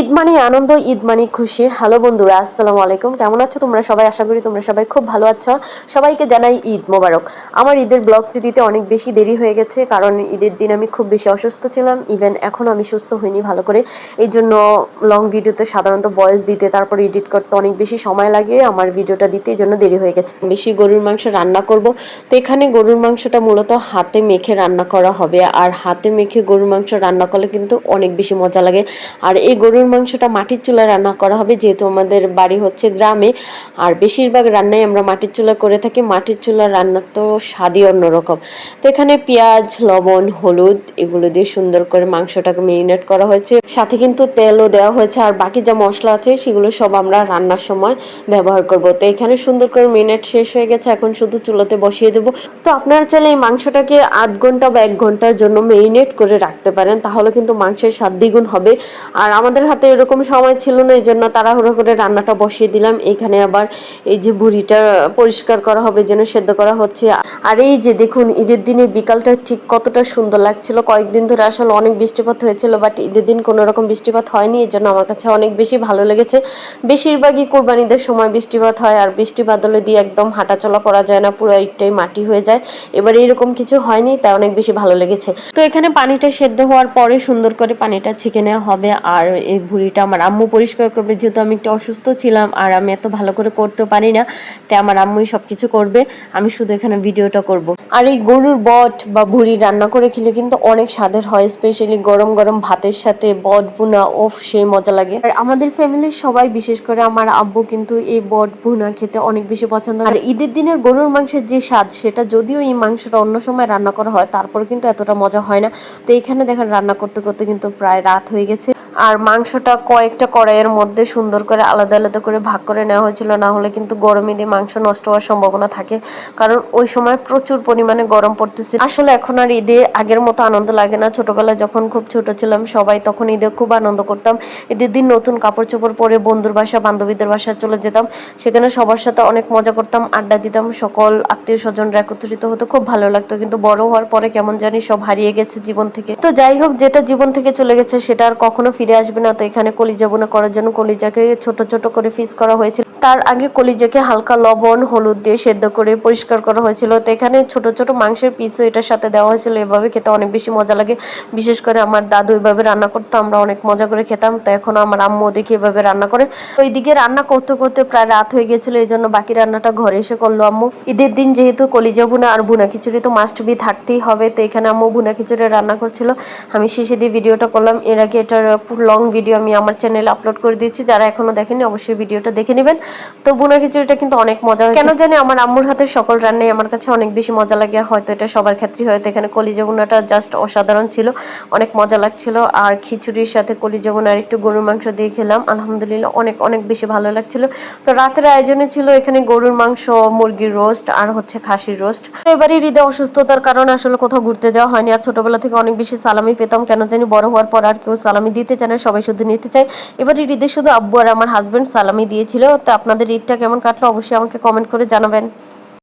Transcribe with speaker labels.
Speaker 1: ঈদ মানে আনন্দ, ঈদ মানে খুশি। হ্যালো বন্ধুরা, আসসালামু আলাইকুম। কেমন আছো তোমরা সবাই? আশা করি তোমরা সবাই খুব ভালো আছো। সবাইকে জানাই ঈদ মোবারক। আমার ঈদের ব্লগটি দিতে অনেক বেশি দেরি হয়ে গেছে, কারণ ঈদের দিন আমি খুব বেশি অসুস্থ ছিলাম। ইভেন এখনও আমি সুস্থ হইনি ভালো করে। এই জন্য লং ভিডিওতে সাধারণত ভয়েস দিতে, তারপর এডিট করতে অনেক বেশি সময় লাগে আমার ভিডিওটা দিতে, এই জন্য দেরি হয়ে গেছে। বেশি গরুর মাংস রান্না করব, তো এখানে গরুর মাংসটা মূলত হাতে মেখে রান্না করা হবে। আর হাতে মেখে গরুর মাংস রান্না করলে কিন্তু অনেক বেশি মজা লাগে। আর এই গরুর মাংসটা মাটির চুলায় রান্না করা হবে, যেহেতু আমাদের বাড়ি হচ্ছে গ্রামে। আর বেশিরভাগ রান্নাই আমরা মাটির চুলা করে থাকি। মাটির চুলার রান্নার তো স্বাদই অন্যরকম। তো এখানে পেঁয়াজ, লবণ, হলুদ এগুলো দিয়ে সুন্দর করে মাংসটাকে মেরিনেট করা হয়েছে, সাথে কিন্তু তেলও দেওয়া হয়েছে। আর বাকি যা মশলা আছে সেগুলো সব আমরা রান্নার সময় ব্যবহার করব। তো এখানে সুন্দর করে মেরিনেট শেষ হয়ে গেছে, এখন শুধু চুলাতে বসিয়ে দেবো। তো আপনারা চাইলে এই মাংসটাকে আধ ঘন্টা বা 1 ঘন্টার জন্য মেরিনেট করে রাখতে পারেন, তাহলে কিন্তু মাংসের স্বাদ দ্বিগুণ হবে। আর আমাদের হাতে এরকম সময় ছিল না, এই জন্য তাড়াহুড়ো করে রান্নাটা বসিয়ে দিলাম। এখানে আবার এই যে ভুঁড়িটা পরিষ্কার করা হবে, যেন সেদ্ধ করা হচ্ছে। আর এই যে দেখুন, ঈদের দিনের বিকালটা ঠিক কতটা সুন্দর লাগছিল। কয়েকদিন ধরে আসলে অনেক বৃষ্টিপাত হয়েছিল, বাট ঈদের দিন কোনো রকম বৃষ্টিপাত হয়নি, এর জন্য আমার কাছে অনেক বেশি ভালো লেগেছে। বেশিরভাগই কোরবানিদের সময় বৃষ্টিপাত হয়, আর বৃষ্টি বাদলে দিয়ে একদম হাঁটাচলা করা যায় না, পুরো ঈদটাই মাটি হয়ে যায়। এবার এইরকম কিছু হয়নি, তাই অনেক বেশি ভালো লেগেছে। তো এখানে পানিটা সেদ্ধ হওয়ার পরে সুন্দর করে পানিটা ছেঁকে নেওয়া হবে। আর এই ভুঁড়িটা আমার আম্মু পরিষ্কার করবে, যেহেতু আমি একটু অসুস্থ ছিলাম আর আমি এত ভালো করে করতেও পারি না, তাই আমার আম্মুই সবকিছু করবে, আমি শুধু এখানে ভিডিওটা করব। আর এই গরুর বট বা ভুঁড়ি রান্না করে খেলে কিন্তু অনেক স্বাদের হয়, স্পেশালি গরম গরম ভাতের সাথে বট ভুনা, ওফ সেই মজা লাগে। আর আমাদের ফ্যামিলির সবাই, বিশেষ করে আমার আব্বু কিন্তু এই বট ভুনা খেতে অনেক বেশি পছন্দ করে। আর ঈদের দিনের গরুর মাংসের যে স্বাদ, সেটা যদিও এই মাংসটা অন্য সময় রান্না করা হয়, তারপর কিন্তু এতটা মজা হয় না। তো এইখানে দেখেন রান্না করতে করতে কিন্তু প্রায় রাত হয়ে গেছে। আর মাংসটা কয়েকটা কড়াইয়ের মধ্যে সুন্দর করে আলাদা আলাদা করে ভাগ করে নেওয়া হয়েছিল, না হলে কিন্তু গরমে দিয়ে মাংস নষ্ট হওয়ার সম্ভাবনা থাকে, কারণ ওই সময় প্রচুর পরিমাণে গরম পড়তেছে। আসলে এখন আর ঈদে আগের মতো আনন্দ লাগে না। ছোটবেলায় যখন খুব ছোট ছিলাম সবাই, তখন ঈদে খুব আনন্দ করতাম। ঈদের দিন নতুন কাপড় চোপড় পরে বন্ধুর বাসা, বান্ধবীদের বাসায় চলে যেতাম, সেখানে সবার সাথে অনেক মজা করতাম, আড্ডা দিতাম, সকল আত্মীয় স্বজনরা একত্রিত হতো, খুব ভালো লাগতো। কিন্তু বড় হওয়ার পরে কেমন জানি সব হারিয়ে গেছে জীবন থেকে। তো যাই হোক, যেটা জীবন থেকে চলে গেছে সেটা আর কখনো ফিরে আসবে না। তো এখানে কলিজা বোনা করার জন্য কলিজাকে ছোট ছোট করে পিস করা হয়েছিল। তার আগে কলিজাকে হালকা লবণ হলুদ দিয়ে সেদ্ধ করে পরিষ্কার করা হয়েছিল। তো এখানে ছোট ছোট মাংসের পিসও এটার সাথে দেওয়া হয়েছিল। এভাবে খেতে অনেক বেশি মজা লাগে, বিশেষ করে আমার দাদু এভাবে রান্না করতো, আমরা অনেক মজা করে খেতাম। তো এখন আমার আম্মু দেখি এভাবে রান্না করে। তো এইদিকে রান্না করতে করতে প্রায় রাত হয়ে গেছিল, এই জন্য বাকি রান্নাটা ঘরে এসে করলো আম্মু। ঈদের দিন যেহেতু কলিজা ভুনা আর ভুনা খিচুড়ি তো মাস্ট বি থাকতেই হবে, তো এখানে আম্মু ভুনা খিচুড়ি রান্না করছিল। আমি শেষে দিয়ে ভিডিওটা করলাম। এর আগে এটার পুরো লং ভিডিও আমি আমার চ্যানেলে আপলোড করে দিয়েছি, যারা এখনো দেখেনি অবশ্যই ভিডিওটা দেখে নেবেন। তো ভুনা খিচুড়িটা কিন্তু অনেক মজা হয়েছে। কেন জানি আমার আম্মুর হাতের সকল রান্নাই আমার কাছে অনেক বেশি মজা লাগে, হয়তো এটা সবার ক্ষেত্রেই হয়তো। এখানে কলিজা ভুনাটা জাস্ট অসাধারণ ছিল, অনেক মজা লাগছিল। আর খিচুড়ির সাথে কলিজা ভুনা আর একটু গরুর মাংস দিয়ে খেলাম, আলহামদুলিল্লাহ অনেক অনেক বেশি ভালো লাগছিল। তো রাতের আয়োজনে ছিল এখানে গরুর মাংস, মুরগির রোস্ট আর হচ্ছে খাসির রোস্ট। এবারে হৃদে অসুস্থতার কারণে আসলে কোথাও ঘুরতে যাওয়া হয়নি। আর ছোটবেলা থেকে অনেক বেশি সালামি পেতাম, কেন জানি বড় হওয়ার পর আর কেউ সালামি দিতে চায় না, সবাই শুধু নিতে চায়। এবারে ঈদে শুধু আব্বু আর আমার হাজবেন্ড সালামি দিয়েছিল। তো আপনাদের ঈদটা কেমন কাটলো অবশ্যই আমাকে কমেন্ট করে জানাবেন।